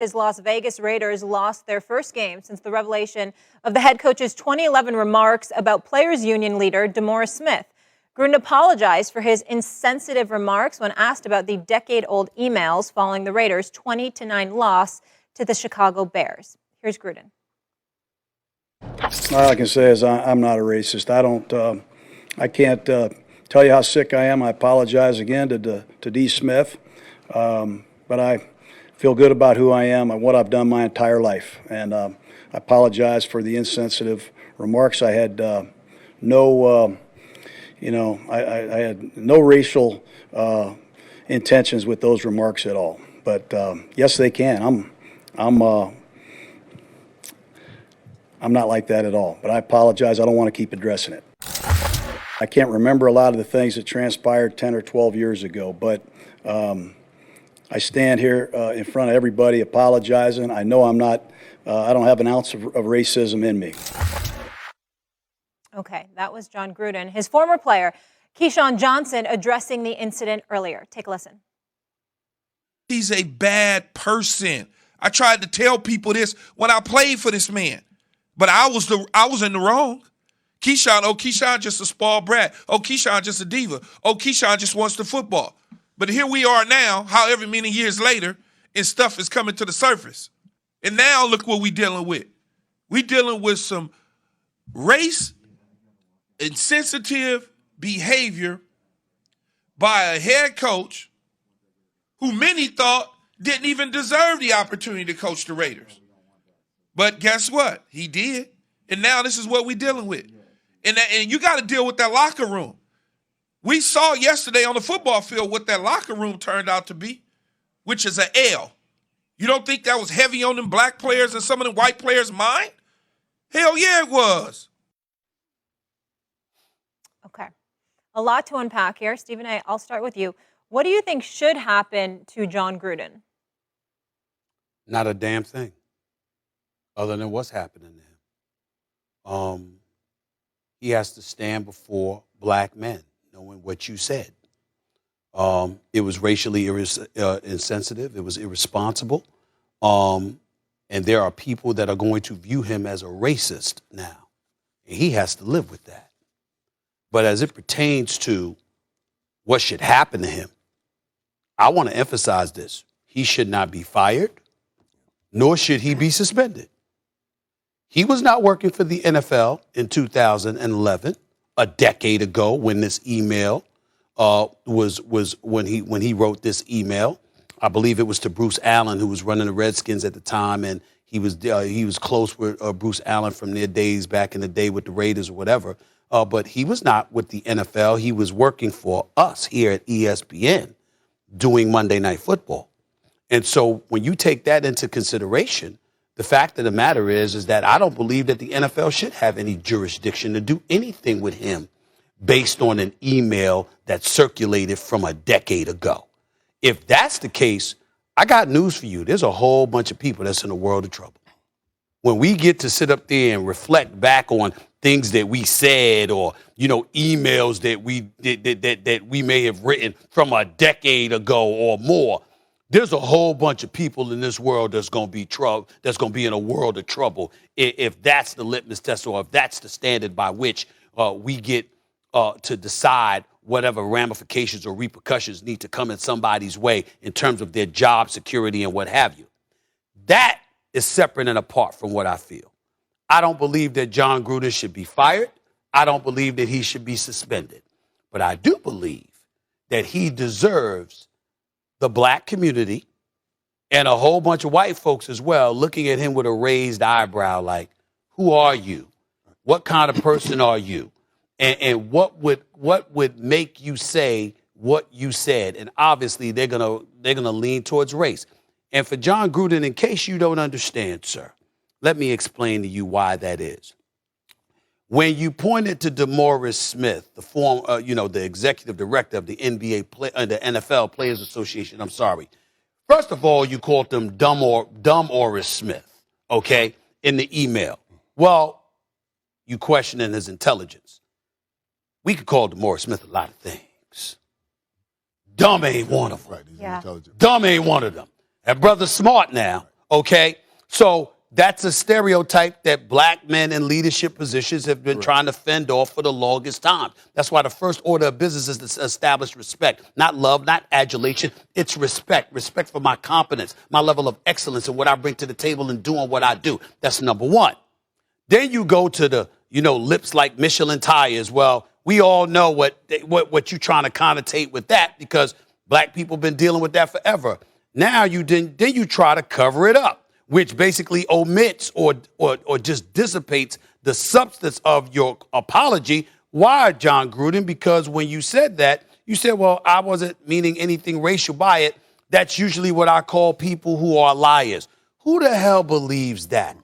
His Las Vegas Raiders lost their first game since the revelation of the head coach's 2011 remarks about players' union leader DeMAURICE Smith. Gruden apologized for his insensitive remarks when asked about the decade-old emails following the Raiders' 20-9 loss to the Chicago Bears. Here's Gruden. All I can say is I'm not a racist. I can't tell you how sick I am. I apologize again to D. Smith, but I feel good about who I am and what I've done my entire life. And I apologize for the insensitive remarks. I had I had no racial intentions with those remarks at all. But yes, they can. I'm not like that at all. But I apologize. I don't want to keep addressing it. I can't remember a lot of the things that transpired 10 or 12 years ago, but I stand here in front of everybody apologizing. I know I don't have an ounce of racism in me. Okay, that was Jon Gruden, his former player, Keyshawn Johnson, addressing the incident earlier. Take a listen. He's a bad person. I tried to tell people this when I played for this man, but I was in the wrong. Keyshawn just a spoiled brat. Oh, Keyshawn just a diva. Oh, Keyshawn just wants the football. But here we are now, however many years later, and stuff is coming to the surface. And now look what we're dealing with. We're dealing with some race-insensitive behavior by a head coach who many thought didn't even deserve the opportunity to coach the Raiders. But guess what? He did. And now this is what we're dealing with. And you got to deal with that locker room. We saw yesterday on the football field what that locker room turned out to be, which is an L. You don't think that was heavy on them black players and some of them white players' mind? Hell yeah, it was. Okay. A lot to unpack here. Stephen, I'll start with you. What do you think should happen to Jon Gruden? Not a damn thing other than what's happening to him. He has to stand before black men, knowing what you said. It was racially insensitive. It was irresponsible. And there are people that are going to view him as a racist now. And he has to live with that. But as it pertains to what should happen to him, I want to emphasize this. He should not be fired, nor should he be suspended. He was not working for the NFL in 2011, a decade ago, when this email was when he wrote this email. I believe it was to Bruce Allen, who was running the Redskins at the time, and he was close with Bruce Allen from their days back in the day with the Raiders or whatever. But he was not with the NFL. He was working for us here at ESPN doing Monday Night Football. And so when you take that into consideration, the fact of the matter is that I don't believe that the NFL should have any jurisdiction to do anything with him based on an email that circulated from a decade ago. If that's the case, I got news for you. There's a whole bunch of people that's in a world of trouble. When we get to sit up there and reflect back on things that we said or, emails that we may have written from a decade ago or more, there's a whole bunch of people in this world that's going to be in a world of trouble if that's the litmus test or if that's the standard by which we get to decide whatever ramifications or repercussions need to come in somebody's way in terms of their job security and what have you. That is separate and apart from what I feel. I don't believe that Jon Gruden should be fired. I don't believe that he should be suspended. But I do believe that he deserves the black community and a whole bunch of white folks as well looking at him with a raised eyebrow like, who are you? What kind of person are you? And what would make you say what you said? And obviously they're gonna lean towards race. And for Jon Gruden, in case you don't understand, sir, let me explain to you why that is. When you pointed to DeMAURICE Smith, the executive director of the the NFL Players Association, First of all, you called him DeMAURICE Smith, okay, in the email. Well, you questioning his intelligence. We could call DeMAURICE Smith a lot of things. Dumb ain't one of them. Right, he's intelligent. Dumb ain't one of them. And brother smart now. Okay? So that's a stereotype that black men in leadership positions have been trying to fend off for the longest time. That's why the first order of business is to establish respect. Not love, not adulation. It's respect. Respect for my competence, my level of excellence, and what I bring to the table in doing what I do. That's number one. Then you go to the, lips like Michelin tires. Well, we all know what you're trying to connotate with that because black people been dealing with that forever. Now you try to cover it up, which basically omits or just dissipates the substance of your apology. Why, Jon Gruden? Because when you said that, you said, well, I wasn't meaning anything racial by it. That's usually what I call people who are liars. Who the hell believes that?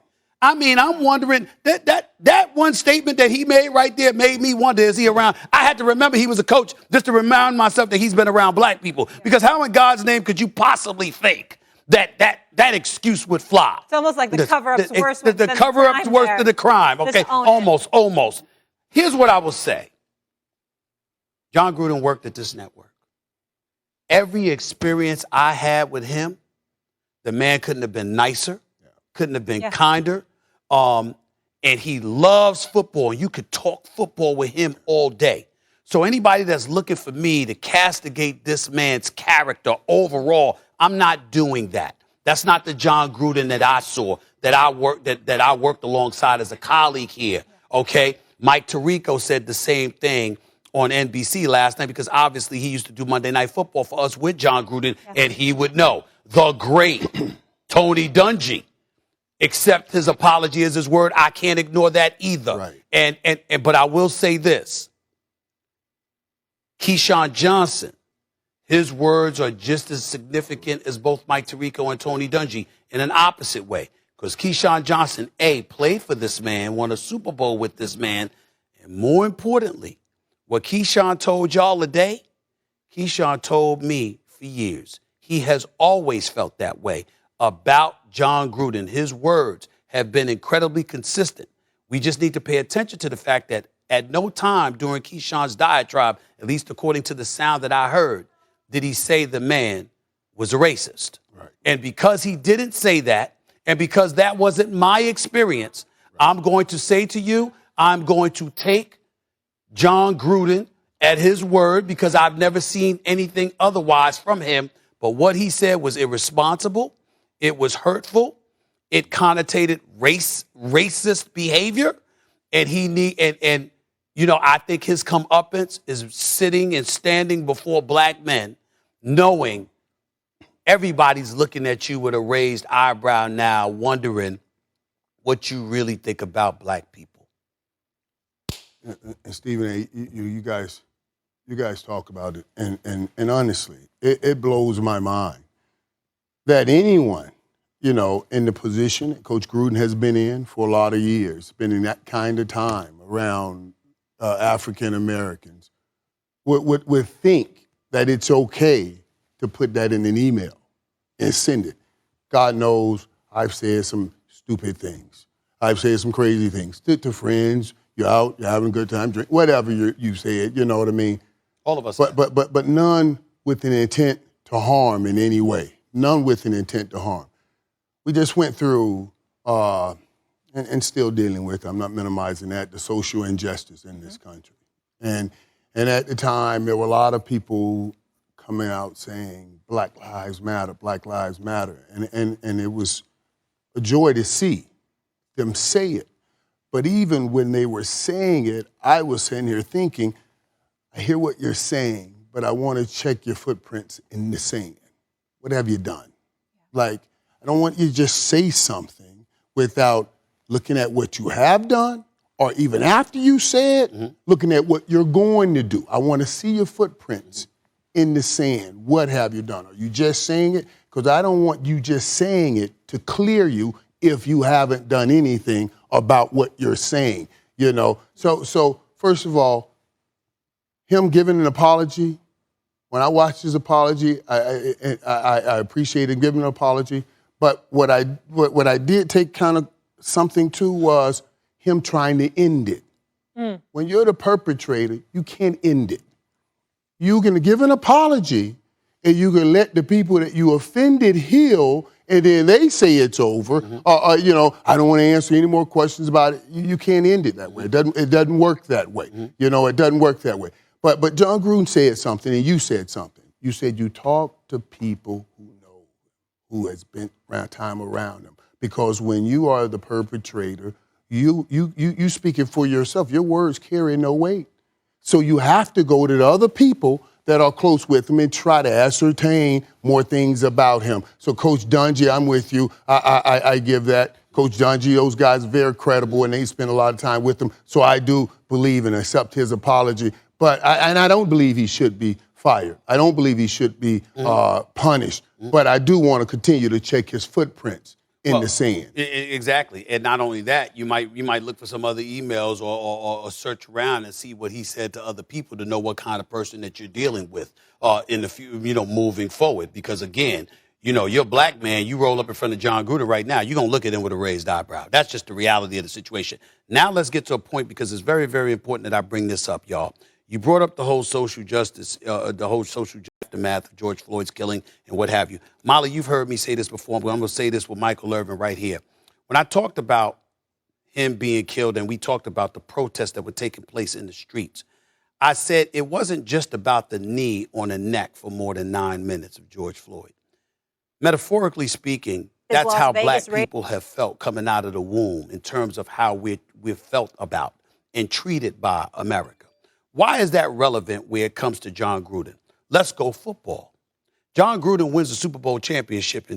I mean, I'm wondering, that one statement that he made right there made me wonder, is he around? I had to remember he was a coach just to remind myself that he's been around black people. Because how in God's name could you possibly think that excuse would fly? It's almost like the cover-up's worse than the crime. The cover-up's worse than the crime. Okay, almost. Here's what I will say. Jon Gruden worked at this network. Every experience I had with him, the man couldn't have been nicer, couldn't have been kinder. And he loves football. You could talk football with him all day. So anybody that's looking for me to castigate this man's character overall, I'm not doing that. That's not the Jon Gruden that I saw, that I worked alongside as a colleague here. Okay? Mike Tirico said the same thing on NBC last night because obviously he used to do Monday Night Football for us with Jon Gruden, and he would know. The great Tony Dungy. Accept his apology as his word. I can't ignore that either. Right. But I will say this. Keyshawn Johnson, his words are just as significant as both Mike Tirico and Tony Dungy in an opposite way. Because Keyshawn Johnson, played for this man, won a Super Bowl with this man. And more importantly, what Keyshawn told y'all today, Keyshawn told me for years. He has always felt that way about Jon Gruden. His words have been incredibly consistent. We just need to pay attention to the fact that at no time during Keyshawn's diatribe, at least according to the sound that I heard, did he say the man was a racist. Right. And because he didn't say that, and because that wasn't my experience, I'm going to say to you, I'm going to take Jon Gruden at his word because I've never seen anything otherwise from him. But what he said was irresponsible. It was hurtful. It connotated racist behavior. And I think his comeuppance is sitting and standing before black men, knowing everybody's looking at you with a raised eyebrow now, wondering what you really think about black people. And Stephen, you guys talk about it, and honestly, it blows my mind that anyone, in the position that Coach Gruden has been in for a lot of years, spending that kind of time around African Americans, would think that it's okay to put that in an email and send it. God knows I've said some stupid things. I've said some crazy things to friends. You're out, you're having a good time, drink, whatever you said, you know what I mean? All of us. But none with an intent to harm in any way. None with an intent to harm. We just went through, and still dealing with, I'm not minimizing that, the social injustice in this country. And at the time, there were a lot of people coming out saying, Black Lives Matter, Black Lives Matter. And it was a joy to see them say it. But even when they were saying it, I was sitting here thinking, I hear what you're saying, but I want to check your footprints in the sand. What have you done? Like, I don't want you to just say something without looking at what you have done, or even after you say it, looking at what you're going to do. I want to see your footprints in the sand. What have you done? Are you just saying it? Because I don't want you just saying it to clear you if you haven't done anything about what you're saying, So first of all, him giving an apology, when I watched his apology, I appreciate him giving an apology. But what I did take kind of something to was him trying to end it. When you're the perpetrator, you can't end it. You can give an apology, and you can let the people that you offended heal, and then they say it's over, you know, I don't want to answer any more questions about it. You can't end it that way. It doesn't work that way. You know, it doesn't work that way. But Jon Gruden said something, and you said something. You said you talk to people who know, who has been time around them. Because when you are the perpetrator, you speaking for yourself. Your words carry no weight. So you have to go to the other people that are close with him and try to ascertain more things about him. So Coach Dungy, I'm with you. I give that. Coach Dungy, those guys are very credible, and they spend a lot of time with him. So I do believe and accept his apology. But I don't believe he should be fired. I don't believe he should be punished. But I do want to continue to check his footprints in the sand. Exactly. And not only that, you might look for some other emails or search around and see what he said to other people to know what kind of person that you're dealing with in the future, moving forward. Because again, you're a black man, you roll up in front of Jon Gruden right now, you're going to look at him with a raised eyebrow. That's just the reality of the situation. Now let's get to a point, because it's very, very important that I bring this up, y'all. You brought up the whole social justice, aftermath of George Floyd's killing and what have you. Molly, you've heard me say this before, but I'm going to say this with Michael Irvin right here. When I talked about him being killed and we talked about the protests that were taking place in the streets, I said it wasn't just about the knee on the neck for more than 9 minutes of George Floyd. Metaphorically speaking, that's how black people have felt coming out of the womb in terms of how we've felt about and treated by America. Why is that relevant where it comes to Jon Gruden? Let's go football. Jon Gruden wins the Super Bowl championship in